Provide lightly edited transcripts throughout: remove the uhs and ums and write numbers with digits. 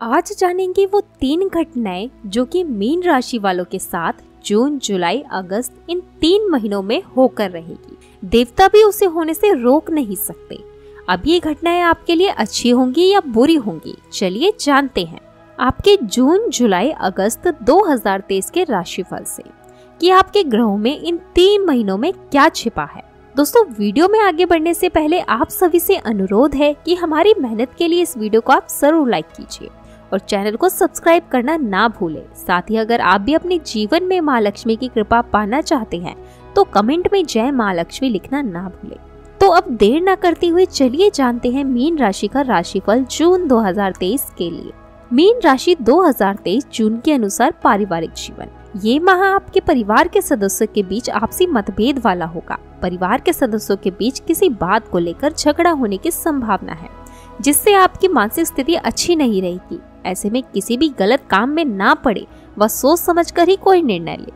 आज जानेंगे वो 3 घटनाएं जो कि मीन राशि वालों के साथ जून, जुलाई, अगस्त इन 3 महीनों में होकर रहेगी। देवता भी उसे होने से रोक नहीं सकते। अब ये घटनाएं आपके लिए अच्छी होंगी या बुरी होंगी, चलिए जानते हैं आपके जून, जुलाई, अगस्त 2023 के राशिफल से कि आपके ग्रहों में इन 3 महीनों में क्या छिपा है। दोस्तों, वीडियो में आगे बढ़ने से पहले आप सभी से अनुरोध है कि हमारी मेहनत के लिए इस वीडियो को आप जरूर लाइक कीजिए और चैनल को सब्सक्राइब करना ना भूलें। साथ ही अगर आप भी अपने जीवन में माँ लक्ष्मी की कृपा पाना चाहते हैं तो कमेंट में जय माँ लक्ष्मी लिखना ना भूलें। तो अब देर ना करते हुए चलिए जानते हैं मीन राशि का राशिफल जून 2023 के लिए। मीन राशि 2023 जून के अनुसार पारिवारिक जीवन। ये माह आपके परिवार के सदस्यों के बीच आपसी मतभेद वाला होगा। परिवार के सदस्यों के बीच किसी बात को लेकर झगड़ा होने की संभावना है, जिससे आपकी मानसिक स्थिति अच्छी नहीं रहेगी। ऐसे में किसी भी गलत काम में ना पड़े व सोच समझकर ही कोई निर्णय ले।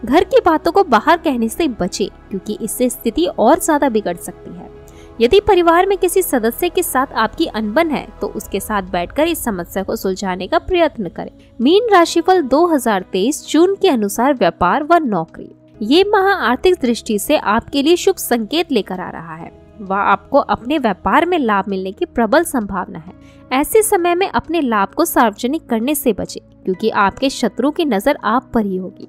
घर की बातों को बाहर कहने से बचे, क्योंकि इससे स्थिति और ज्यादा बिगड़ सकती है। यदि परिवार में किसी सदस्य के साथ आपकी अनबन है तो उसके साथ बैठकर इस समस्या को सुलझाने का प्रयत्न करें। मीन राशिफल 2023 जून के अनुसार व्यापार व नौकरी। ये माह आर्थिक दृष्टि से आपके लिए शुभ संकेत लेकर आ रहा है। वह आपको अपने व्यापार में लाभ मिलने की प्रबल संभावना है। ऐसे समय में अपने लाभ को सार्वजनिक करने से बचें, क्योंकि आपके शत्रु की नजर आप पर ही होगी।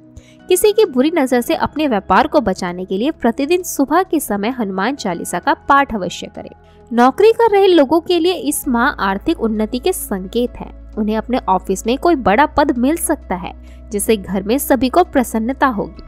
किसी की बुरी नजर से अपने व्यापार को बचाने के लिए प्रतिदिन सुबह के समय हनुमान चालीसा का पाठ अवश्य करें। नौकरी कर रहे लोगों के लिए इस माह आर्थिक उन्नति के संकेत हैं। उन्हें अपने ऑफिस में कोई बड़ा पद मिल सकता है, जिससे घर में सभी को प्रसन्नता होगी।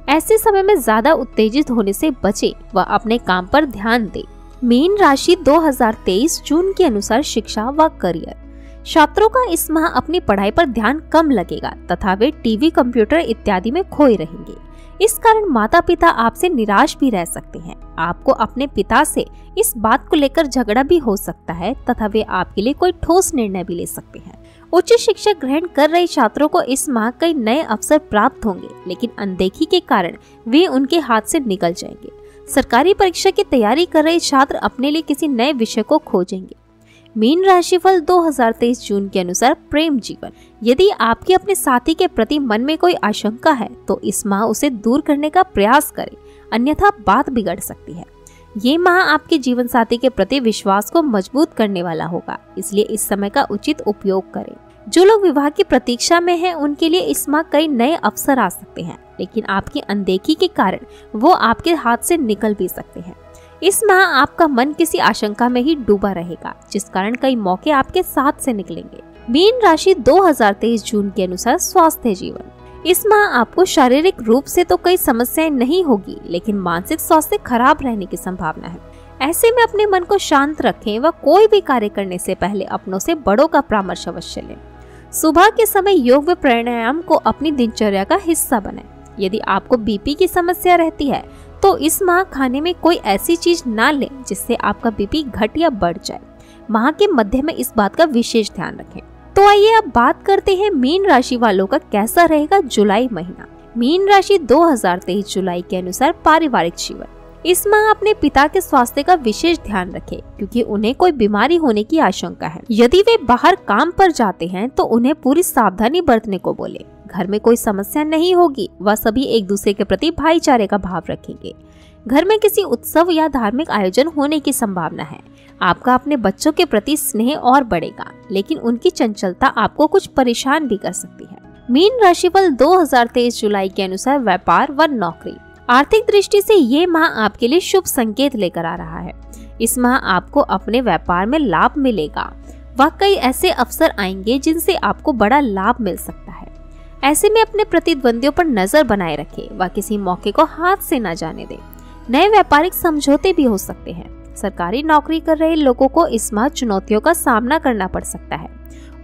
ऐसे समय में ज्यादा उत्तेजित होने से बचे व अपने काम पर ध्यान दें। मीन राशि 2023 जून के अनुसार शिक्षा व करियर। छात्रों का इस माह अपनी पढ़ाई पर ध्यान कम लगेगा तथा वे टीवी, कंप्यूटर इत्यादि में खोए रहेंगे। इस कारण माता पिता आपसे निराश भी रह सकते हैं। आपको अपने पिता से इस बात को लेकर झगड़ा भी हो सकता है तथा वे आपके लिए कोई ठोस निर्णय भी ले सकते हैं। उच्च शिक्षा ग्रहण कर रहे छात्रों को इस माह कई नए अवसर प्राप्त होंगे, लेकिन अनदेखी के कारण वे उनके हाथ से निकल जाएंगे। सरकारी परीक्षा की तैयारी कर रहे छात्र अपने लिए किसी नए विषय को खोजेंगे। मीन राशिफल 2023 जून के अनुसार प्रेम जीवन। यदि आपके अपने साथी के प्रति मन में कोई आशंका है तो इस माह उसे दूर करने का प्रयास करें, अन्यथा बात बिगड़ सकती है। ये माह आपके जीवन साथी के प्रति विश्वास को मजबूत करने वाला होगा, इसलिए इस समय का उचित उपयोग करें। जो लोग विवाह की प्रतीक्षा में हैं, उनके लिए इस माह कई नए अवसर आ सकते हैं, लेकिन आपकी अनदेखी के कारण वो आपके हाथ से निकल भी सकते हैं। इस माह आपका मन किसी आशंका में ही डूबा रहेगा, जिस कारण कई मौके आपके साथ से निकलेंगे। मीन राशि 2023 जून के अनुसार स्वास्थ्य जीवन। इस माह आपको शारीरिक रूप से तो कई समस्याएं नहीं होगी, लेकिन मानसिक स्वास्थ्य खराब रहने की संभावना है। ऐसे में अपने मन को शांत रखें व कोई भी कार्य करने से पहले अपनों से बड़ों का परामर्श अवश्य लें। सुबह के समय योग व प्राणायाम को अपनी दिनचर्या का हिस्सा बनाएं। यदि आपको बीपी की समस्या रहती है तो इस माह खाने में कोई ऐसी चीज ना लें जिससे आपका बीपी घट या बढ़ जाए। माह के मध्य में इस बात का विशेष ध्यान रखें। तो आइए अब बात करते हैं मीन राशि वालों का कैसा रहेगा जुलाई महीना। मीन राशि 2023 जुलाई के अनुसार पारिवारिक जीवन। इस माह अपने पिता के स्वास्थ्य का विशेष ध्यान रखें, क्योंकि उन्हें कोई बीमारी होने की आशंका है। यदि वे बाहर काम पर जाते हैं तो उन्हें पूरी सावधानी बरतने को बोले। घर में कोई समस्या नहीं होगी, वह सभी एक दूसरे के प्रति भाईचारे का भाव रखेंगे। घर में किसी उत्सव या धार्मिक आयोजन होने की संभावना है। आपका अपने बच्चों के प्रति स्नेह और बढ़ेगा, लेकिन उनकी चंचलता आपको कुछ परेशान भी कर सकती है। मीन राशिफल 2023 जुलाई के अनुसार व्यापार व नौकरी। आर्थिक दृष्टि से ये माह आपके लिए शुभ संकेत लेकर आ रहा है। इस माह आपको अपने व्यापार में लाभ मिलेगा व कई ऐसे अवसर आएंगे जिनसे आपको बड़ा लाभ मिल सकता है। ऐसे में अपने प्रतिद्वंदियों पर नजर बनाए रखें व किसी मौके को हाथ से न जाने दें। नए व्यापारिक समझौते भी हो सकते हैं। सरकारी नौकरी कर रहे लोगों को इस माह चुनौतियों का सामना करना पड़ सकता है।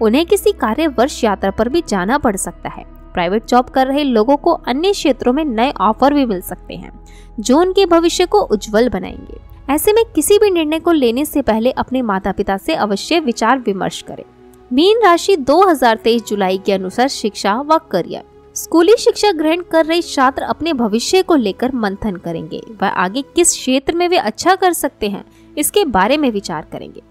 उन्हें किसी कार्य वर्ष यात्रा पर भी जाना पड़ सकता है। प्राइवेट जॉब कर रहे लोगों को अन्य क्षेत्रों में नए ऑफर भी मिल सकते हैं, जो उनके भविष्य को उज्जवल बनाएंगे। ऐसे में किसी भी निर्णय को लेने से पहले अपने माता पिता से अवश्य विचार विमर्श करें। मीन राशि 2023 जुलाई के अनुसार शिक्षा व करियर। स्कूली शिक्षा ग्रहण कर रहे छात्र अपने भविष्य को लेकर मंथन करेंगे। वह आगे किस क्षेत्र में वे अच्छा कर सकते हैं, इसके बारे में विचार करेंगे।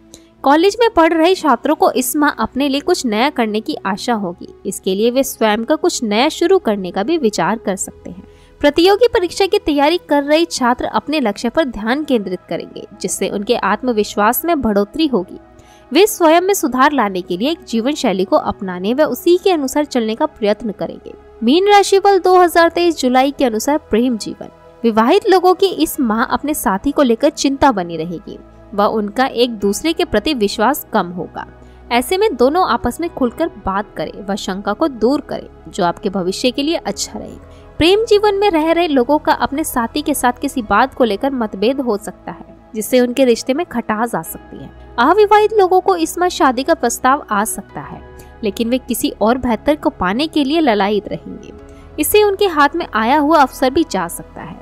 कॉलेज में पढ़ रहे छात्रों को इस माह अपने लिए कुछ नया करने की आशा होगी। इसके लिए वे स्वयं का कुछ नया शुरू करने का भी विचार कर सकते हैं। प्रतियोगी परीक्षा की तैयारी कर रहे छात्र अपने लक्ष्य पर ध्यान केंद्रित करेंगे, जिससे उनके आत्मविश्वास में बढ़ोतरी होगी। वे स्वयं में सुधार लाने के लिए एक जीवन शैली को अपनाने व उसी के अनुसार चलने का प्रयत्न करेंगे। मीन राशि फल 2023 जुलाई के अनुसार प्रेम जीवन। विवाहित लोगों की इस माह अपने साथी को लेकर चिंता बनी रहेगी व उनका एक दूसरे के प्रति विश्वास कम होगा। ऐसे में दोनों आपस में खुलकर बात करें व शंका को दूर करें, जो आपके भविष्य के लिए अच्छा रहेगा। प्रेम जीवन में रह रहे लोगों का अपने साथी के साथ किसी बात को लेकर मतभेद हो सकता है, जिससे उनके रिश्ते में खटास आ सकती है। अविवाहित लोगों को इस माह शादी का प्रस्ताव आ सकता है, लेकिन वे किसी और बेहतर को पाने के लिए ललायित रहेंगे। इससे उनके हाथ में आया हुआ अवसर भी जा सकता है।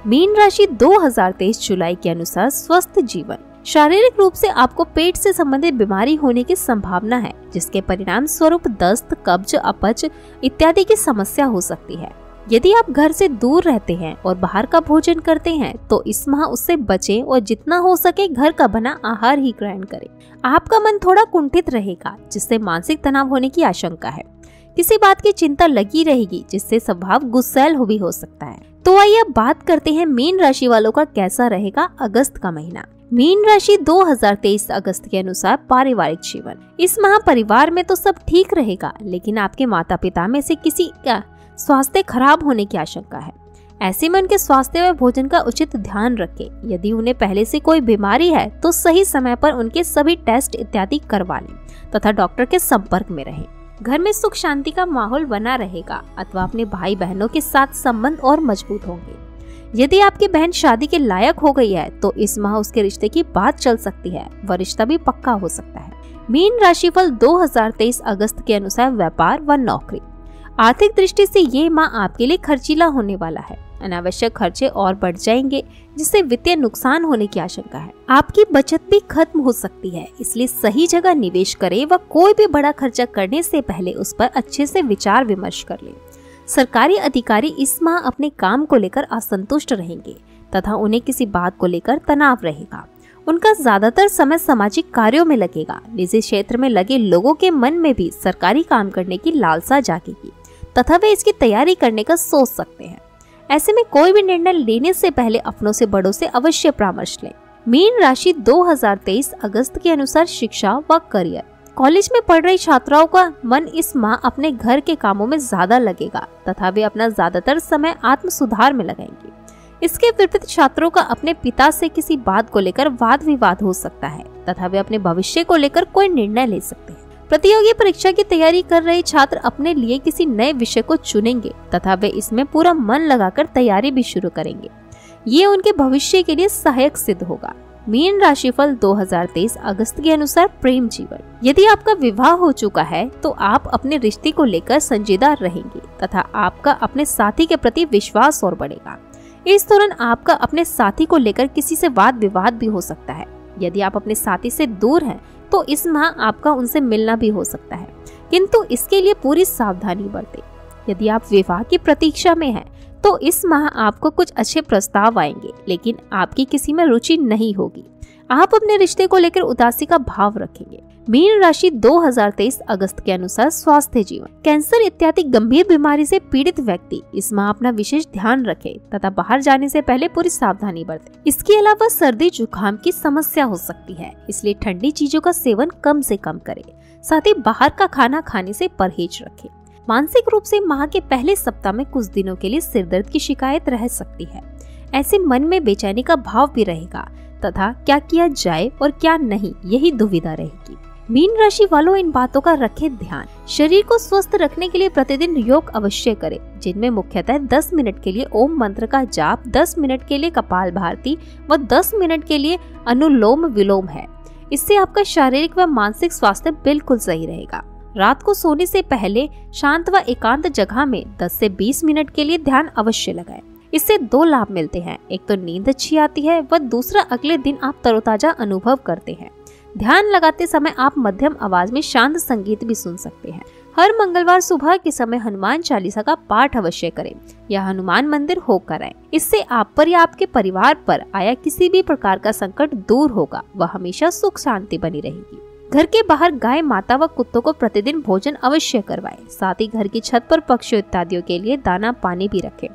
मीन राशि 2023 जुलाई के अनुसार स्वस्थ जीवन। शारीरिक रूप से आपको पेट से संबंधित बीमारी होने की संभावना है, जिसके परिणाम स्वरूप दस्त, कब्ज, अपच इत्यादि की समस्या हो सकती है। यदि आप घर से दूर रहते हैं और बाहर का भोजन करते हैं तो इस माह उससे बचें और जितना हो सके घर का बना आहार ही ग्रहण करें। आपका मन थोड़ा कुंठित रहेगा, जिससे मानसिक तनाव होने की आशंका है। किसी बात की चिंता लगी रहेगी, जिससे स्वभाव गुस्सैल भी हो सकता है। तो आइए अब बात करते हैं मीन राशि वालों का कैसा रहेगा अगस्त का महीना। मीन राशि 2023 अगस्त के अनुसार पारिवारिक जीवन। इस माह परिवार में तो सब ठीक रहेगा, लेकिन आपके माता पिता में से किसी का स्वास्थ्य खराब होने की आशंका है। ऐसे में उनके स्वास्थ्य व भोजन का उचित ध्यान रखें। यदि उन्हें पहले से कोई बीमारी है तो सही समय पर उनके सभी टेस्ट इत्यादि करवा लें तथा डॉक्टर के संपर्क में रहें। घर में सुख शांति का माहौल बना रहेगा अथवा अपने भाई बहनों के साथ संबंध और मजबूत होंगे। यदि आपकी बहन शादी के लायक हो गई है तो इस माह उसके रिश्ते की बात चल सकती है व रिश्ता भी पक्का हो सकता है। मीन राशिफल 2023 अगस्त के अनुसार व्यापार व नौकरी। आर्थिक दृष्टि से ये माह आपके लिए खर्चीला होने वाला है। अनावश्यक खर्चे और बढ़ जाएंगे, जिससे वित्तीय नुकसान होने की आशंका है। आपकी बचत भी खत्म हो सकती है, इसलिए सही जगह निवेश करें व कोई भी बड़ा खर्चा करने से पहले उस पर अच्छे से विचार विमर्श कर लें। सरकारी अधिकारी इस माह अपने काम को लेकर असंतुष्ट रहेंगे तथा उन्हें किसी बात को लेकर तनाव रहेगा। उनका ज्यादातर समय सामाजिक कार्यों में लगेगा। निजी क्षेत्र में लगे लोगों के मन में भी सरकारी काम करने की लालसा जागेगी तथा वे इसकी तैयारी करने का सोच सकते हैं। ऐसे में कोई भी निर्णय लेने से पहले अपनों से बड़ों से अवश्य परामर्श लें। मीन राशि 2023 अगस्त के अनुसार शिक्षा व करियर। कॉलेज में पढ़ रही छात्राओं का मन इस माह अपने घर के कामों में ज्यादा लगेगा तथा वे अपना ज्यादातर समय आत्म सुधार में लगाएंगे। इसके विपरीत छात्रों का अपने पिता से किसी बात को लेकर वाद विवाद हो सकता है तथा वे अपने भविष्य को लेकर कोई निर्णय ले सकते हैं। प्रतियोगी परीक्षा की तैयारी कर रहे छात्र अपने लिए किसी नए विषय को चुनेंगे तथा वे इसमें पूरा मन लगाकर तैयारी भी शुरू करेंगे। ये उनके भविष्य के लिए सहायक सिद्ध होगा। मीन राशिफल 2023 अगस्त के अनुसार प्रेम जीवन। यदि आपका विवाह हो चुका है तो आप अपने रिश्ते को लेकर संजीदा रहेंगे तथा आपका अपने साथी के प्रति विश्वास और बढ़ेगा। इस दौरान आपका अपने साथी को लेकर किसी से वाद विवाद भी हो सकता है। यदि आप अपने साथी से दूर हैं तो इस माह आपका उनसे मिलना भी हो सकता है, किंतु इसके लिए पूरी सावधानी बरतें। यदि आप विवाह की प्रतीक्षा में हैं तो इस माह आपको कुछ अच्छे प्रस्ताव आएंगे, लेकिन आपकी किसी में रुचि नहीं होगी। आप अपने रिश्ते को लेकर उदासी का भाव रखेंगे। मीन राशि 2023 अगस्त के अनुसार स्वास्थ्य जीवन। कैंसर इत्यादि गंभीर बीमारी से पीड़ित व्यक्ति इस माह अपना विशेष ध्यान रखे तथा बाहर जाने से पहले पूरी सावधानी बरते। इसके अलावा सर्दी जुकाम की समस्या हो सकती है, इसलिए ठंडी चीजों का सेवन कम से कम करें। साथ ही बाहर का खाना खाने से परहेज रखें। मानसिक रूप से माह के पहले सप्ताह में कुछ दिनों के लिए सिरदर्द की शिकायत रह सकती है। ऐसे मन में बेचैनी का भाव भी रहेगा तथा क्या किया जाए और क्या नहीं, यही दुविधा रहेगी। मीन राशि वालों इन बातों का रखें ध्यान। शरीर को स्वस्थ रखने के लिए प्रतिदिन योग अवश्य करें, जिनमें मुख्यतः 10 मिनट के लिए ओम मंत्र का जाप, 10 मिनट के लिए कपाल भारती व 10 मिनट के लिए अनुलोम विलोम है। इससे आपका शारीरिक व मानसिक स्वास्थ्य बिल्कुल सही रहेगा। रात को सोने से पहले शांत व एकांत जगह में 10 से 20 मिनट के लिए ध्यान अवश्य लगाएं। इससे 2 लाभ मिलते हैं। एक तो नींद अच्छी आती है व दूसरा अगले दिन आप तरोताजा अनुभव करते हैं। ध्यान लगाते समय आप मध्यम आवाज में शांत संगीत भी सुन सकते हैं। हर मंगलवार सुबह के समय हनुमान चालीसा का पाठ अवश्य करें या हनुमान मंदिर होकर आए। इससे आप पर या आपके परिवार पर आया किसी भी प्रकार का संकट दूर होगा, वह हमेशा सुख शांति बनी रहेगी। घर के बाहर गाय माता व कुत्तों को प्रतिदिन भोजन अवश्य करवाएं। साथ ही घर की छत पर पक्षियों इत्यादियों के लिए दाना पानी भी रखें।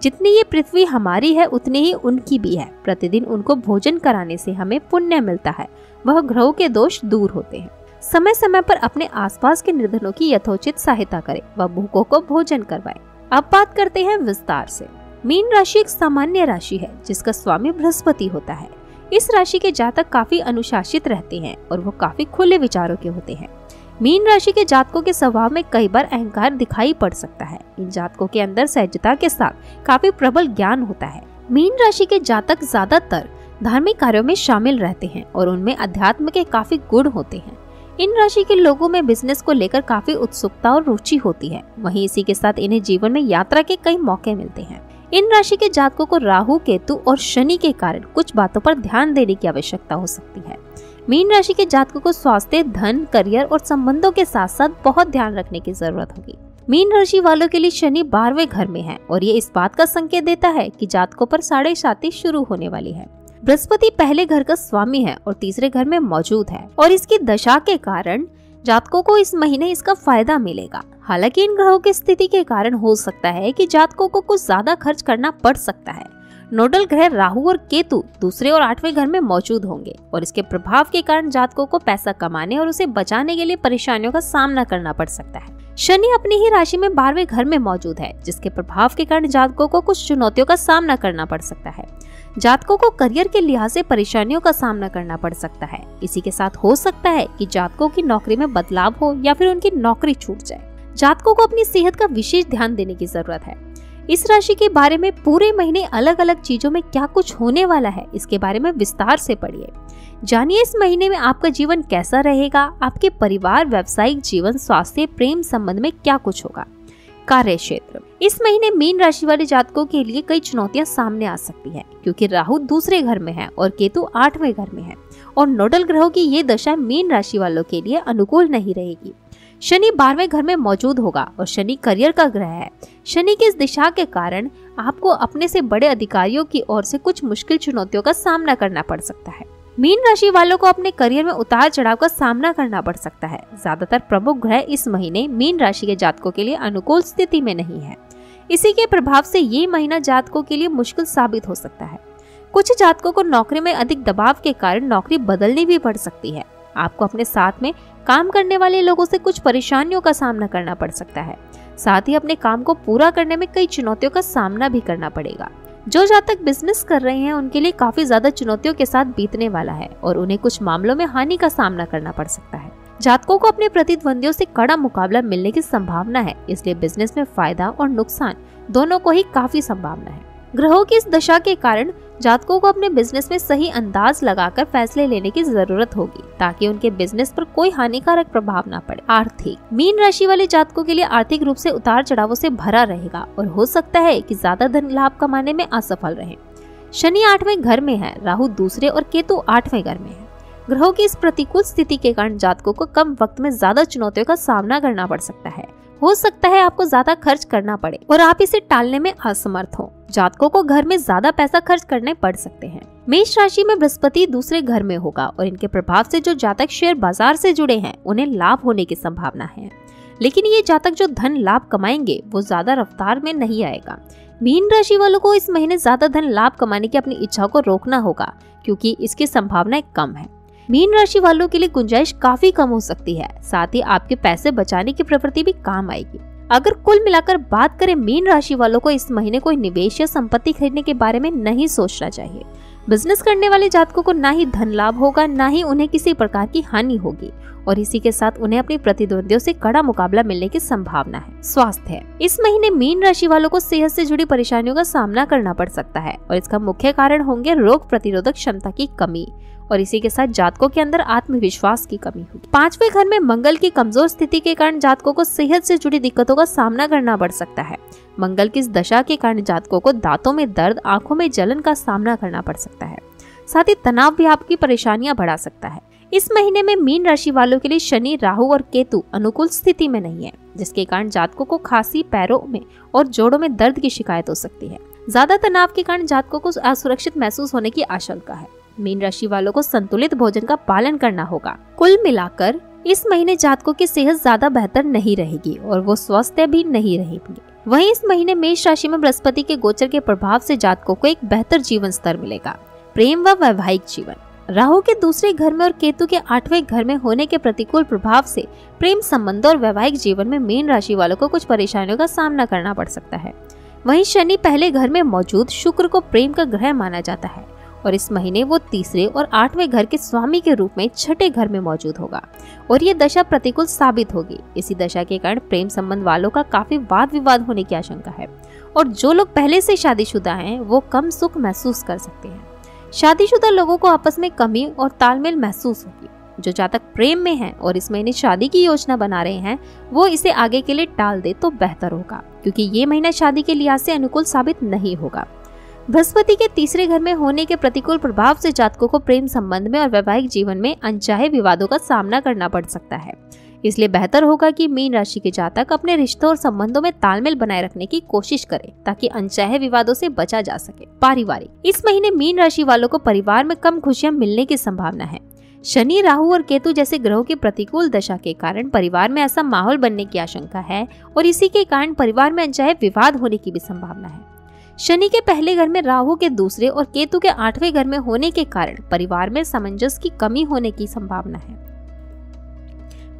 जितनी ये पृथ्वी हमारी है उतनी ही उनकी भी है। प्रतिदिन उनको भोजन कराने से हमें पुण्य मिलता है, वह ग्रहों के दोष दूर होते हैं। समय समय पर अपने आसपास के निर्धनों की यथोचित सहायता करें व भूखों को भोजन करवाएं। अब बात करते हैं विस्तार से। मीन राशि एक सामान्य राशि है जिसका स्वामी बृहस्पति होता है। इस राशि के जातक काफी अनुशासित रहते हैं और वो काफी खुले विचारों के होते हैं। मीन राशि के जातकों के स्वभाव में कई बार अहंकार दिखाई पड़ सकता है। इन जातकों के अंदर सहजता के साथ काफी प्रबल ज्ञान होता है। मीन राशि के जातक ज्यादातर धार्मिक कार्यों में शामिल रहते हैं और उनमें अध्यात्म के काफी गुण होते हैं। इन राशि के लोगों में बिजनेस को लेकर काफी उत्सुकता और रुचि होती है। वहीं इसी के साथ इन्हें जीवन में यात्रा के कई मौके मिलते हैं। इन राशि के जातकों को राहु, केतु और शनि के कारण कुछ बातों पर ध्यान देने की आवश्यकता हो सकती है। मीन राशि के जातकों को स्वास्थ्य, धन, करियर और संबंधों के साथ साथ बहुत ध्यान रखने की जरूरत होगी। मीन राशि वालों के लिए शनि 12वें घर में है और ये इस बात का संकेत देता है कि जातकों पर साढ़े साती शुरू होने वाली है। बृहस्पति पहले घर का स्वामी है और तीसरे घर में मौजूद है और इसकी दशा के कारण जातकों को इस महीने इसका फायदा मिलेगा। हालांकि इन ग्रहों की स्थिति के कारण हो सकता है कि जातकों को कुछ ज्यादा खर्च करना पड़ सकता है। नोडल ग्रह राहु और केतु दूसरे और 8वें घर में मौजूद होंगे और इसके प्रभाव के कारण जातकों को पैसा कमाने और उसे बचाने के लिए परेशानियों का सामना करना पड़ सकता है। शनि अपनी ही राशि में 12वें घर में मौजूद है, जिसके प्रभाव के कारण जातकों को कुछ चुनौतियों का सामना करना पड़ सकता है। जातकों को करियर के लिहाज से परेशानियों का सामना करना पड़ सकता है। इसी के साथ हो सकता है कि जातकों की नौकरी में बदलाव हो या फिर उनकी नौकरी छूट जाए। जातकों को अपनी सेहत का विशेष ध्यान देने की जरूरत है। इस राशि के बारे में पूरे महीने अलग अलग चीजों में क्या कुछ होने वाला है, इसके बारे में विस्तार से पढ़िए। जानिए इस महीने में आपका जीवन कैसा रहेगा, आपके परिवार, व्यावसायिक जीवन, स्वास्थ्य, प्रेम संबंध में क्या कुछ होगा। कार्य क्षेत्र। इस महीने मीन राशि वाले जातकों के लिए कई चुनौतियां सामने आ सकती है, क्योंकि राहु दूसरे घर में है और केतु 8वें घर में है और नोडल ग्रहों की ये दशा मीन राशि वालों के लिए अनुकूल नहीं रहेगी। शनि 12वें घर में मौजूद होगा और शनि करियर का ग्रह है। शनि की इस दिशा के कारण आपको अपने से बड़े अधिकारियों की ओर से कुछ मुश्किल चुनौतियों का सामना करना पड़ सकता है। मीन राशि वालों को अपने करियर में उतार चढ़ाव का सामना करना पड़ सकता है। ज्यादातर प्रमुख ग्रह इस महीने मीन राशि के जातकों के लिए अनुकूल स्थिति में नहीं है। इसी के प्रभाव से ये महीना जातकों के लिए मुश्किल साबित हो सकता है। कुछ जातकों को नौकरी में अधिक दबाव के कारण नौकरी बदलनी भी पड़ सकती है। आपको अपने साथ में काम करने वाले लोगों से कुछ परेशानियों का सामना करना पड़ सकता है। साथ ही अपने काम को पूरा करने में कई चुनौतियों का सामना भी करना पड़ेगा। जो जातक बिजनेस कर रहे हैं उनके लिए काफी ज्यादा चुनौतियों के साथ बीतने वाला है और उन्हें कुछ मामलों में हानि का सामना करना पड़ सकता है। जातकों को अपने प्रतिद्वंदियों से कड़ा मुकाबला मिलने की संभावना है, इसलिए बिजनेस में फायदा और नुकसान दोनों को ही काफी संभावना है। ग्रहों की इस दशा के कारण जातकों को अपने बिजनेस में सही अंदाज लगाकर फैसले लेने की जरूरत होगी, ताकि उनके बिजनेस पर कोई हानिकारक प्रभाव ना पड़े। आर्थिक। मीन राशि वाले जातकों के लिए आर्थिक रूप से उतार चढ़ावों से भरा रहेगा और हो सकता है कि ज्यादा धन लाभ कमाने में असफल रहे। शनि 8वें घर में है, राहु दूसरे और केतु 8वें घर में है। ग्रहों की इस प्रतिकूल स्थिति के कारण जातकों को कम वक्त में ज्यादा चुनौतियों का सामना करना पड़ सकता है। हो सकता है आपको ज्यादा खर्च करना पड़े और आप इसे टालने में असमर्थ हो। जातकों को घर में ज्यादा पैसा खर्च करने पड़ सकते हैं। मेष राशि में बृहस्पति दूसरे घर में होगा और इनके प्रभाव से जो जातक शेयर बाजार से जुड़े हैं उन्हें लाभ होने की संभावना है, लेकिन ये जातक जो धन लाभ कमाएंगे वो ज्यादा रफ्तार में नहीं आएगा। मीन राशि वालों को इस महीने ज्यादा धन लाभ कमाने की अपनी इच्छा को रोकना होगा, क्योंकि इसकी संभावनाएं कम है। मीन राशि वालों के लिए गुंजाइश काफी कम हो सकती है। साथ ही आपके पैसे बचाने की प्रवृत्ति भी काम आएगी। अगर कुल मिलाकर बात करें, मीन राशि वालों को इस महीने कोई निवेश या संपत्ति खरीदने के बारे में नहीं सोचना चाहिए। बिजनेस करने वाले जातकों को ना ही धन लाभ होगा, ना ही उन्हें किसी प्रकार की हानि होगी और इसी के साथ उन्हें अपनी प्रतिद्वंदियों से कड़ा मुकाबला मिलने की संभावना है। स्वास्थ्य। इस महीने मीन राशि वालों को सेहत से जुड़ी परेशानियों का सामना करना पड़ सकता है और इसका मुख्य कारण होंगे रोग प्रतिरोधक क्षमता की कमी और इसी के साथ जातकों के अंदर आत्मविश्वास की कमी होगी। 5वें घर में मंगल की कमजोर स्थिति के कारण जातकों को सेहत से जुड़ी दिक्कतों का सामना करना पड़ सकता है। मंगल की इस दशा के कारण जातकों को दांतों में दर्द, आंखों में जलन का सामना करना पड़ सकता है। साथ ही तनाव भी आपकी परेशानियां बढ़ा सकता है। इस महीने में मीन राशि वालों के लिए शनि, राहु और केतु अनुकूल स्थिति में नहीं है, जिसके कारण जातकों को खांसी, पैरों में और जोड़ों में दर्द की शिकायत हो सकती है। ज्यादा तनाव के कारण जातकों को असुरक्षित महसूस होने की आशंका है। मीन राशि वालों को संतुलित भोजन का पालन करना होगा। कुल मिलाकर इस महीने जातकों की सेहत ज्यादा बेहतर नहीं रहेगी और वो स्वस्थ भी नहीं रहेंगे। वहीं इस महीने मेष राशि में बृहस्पति के गोचर के प्रभाव से जातकों को एक बेहतर जीवन स्तर मिलेगा। प्रेम व वैवाहिक जीवन, राहु के दूसरे घर में और केतु के 8वें घर में होने के प्रतिकूल प्रभाव से प्रेम संबंधों और वैवाहिक जीवन में मीन राशि वालों को कुछ परेशानियों का सामना करना पड़ सकता है। वहीं शनि पहले घर में मौजूद शुक्र को प्रेम का ग्रह माना जाता है और इस महीने वो तीसरे और 8वें घर के स्वामी के रूप में छठे घर में मौजूद होगा और ये दशा प्रतिकूल साबित होगी। इसी दशा के कारण प्रेम संबंध वालों का काफी वाद विवाद होने की आशंका है और जो लोग पहले से शादीशुदा हैं वो कम सुख महसूस कर सकते हैं। शादीशुदा लोगों को आपस में कमी और तालमेल महसूस होगी। जो जातक प्रेम में हैं और इस महीने शादी की योजना बना रहे हैं वो इसे आगे के लिए टाल दे तो बेहतर होगा, क्योंकि ये महीना शादी के लिहाज से अनुकूल साबित नहीं होगा। बृहस्पति के तीसरे घर में होने के प्रतिकूल प्रभाव से जातकों को प्रेम संबंध में और वैवाहिक जीवन में अनचाहे विवादों का सामना करना पड़ सकता है। इसलिए बेहतर होगा कि मीन राशि के जातक अपने रिश्तों और संबंधों में तालमेल बनाए रखने की कोशिश करें ताकि अनचाहे विवादों से बचा जा सके। पारिवारिक, इस महीने मीन राशि वालों को परिवार में कम खुशियां मिलने की संभावना है। शनि, राहु और केतु जैसे ग्रहों की प्रतिकूल दशा के कारण परिवार में ऐसा माहौल बनने की आशंका है और इसी के कारण परिवार में अनचाहे विवाद होने की भी संभावना है। शनि के पहले घर में, राहु के दूसरे और केतु के 8वें घर में होने के कारण परिवार में सामंजस्य की कमी होने की संभावना है।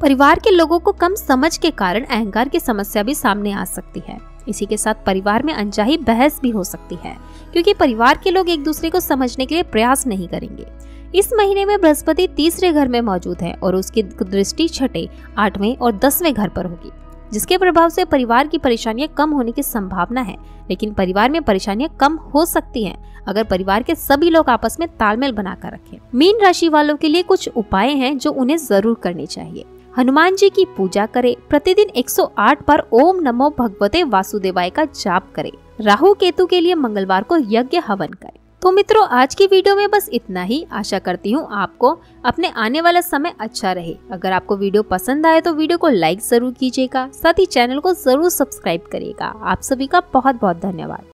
परिवार के लोगों को कम समझ के कारण अहंकार की समस्या भी सामने आ सकती है। इसी के साथ परिवार में अनचाही बहस भी हो सकती है, क्योंकि परिवार के लोग एक दूसरे को समझने के लिए प्रयास नहीं करेंगे। इस महीने में बृहस्पति तीसरे घर में मौजूद है और उसकी दृष्टि छठे, 8वें और 10वें घर पर होगी, जिसके प्रभाव से परिवार की परेशानियां कम होने की संभावना है। लेकिन परिवार में परेशानियां कम हो सकती हैं अगर परिवार के सभी लोग आपस में तालमेल बनाकर रखें। मीन राशि वालों के लिए कुछ उपाय हैं जो उन्हें जरूर करने चाहिए। हनुमान जी की पूजा करें। प्रतिदिन 108 बार ओम नमो भगवते वासुदेवाय का जाप करें। राहु केतु के लिए मंगलवार को यज्ञ हवन करें। तो मित्रों, आज की वीडियो में बस इतना ही। आशा करती हूँ आपको अपने आने वाला समय अच्छा रहे। अगर आपको वीडियो पसंद आए तो वीडियो को लाइक जरूर कीजिएगा, साथ ही चैनल को जरूर सब्सक्राइब करिएगा। आप सभी का बहुत बहुत धन्यवाद।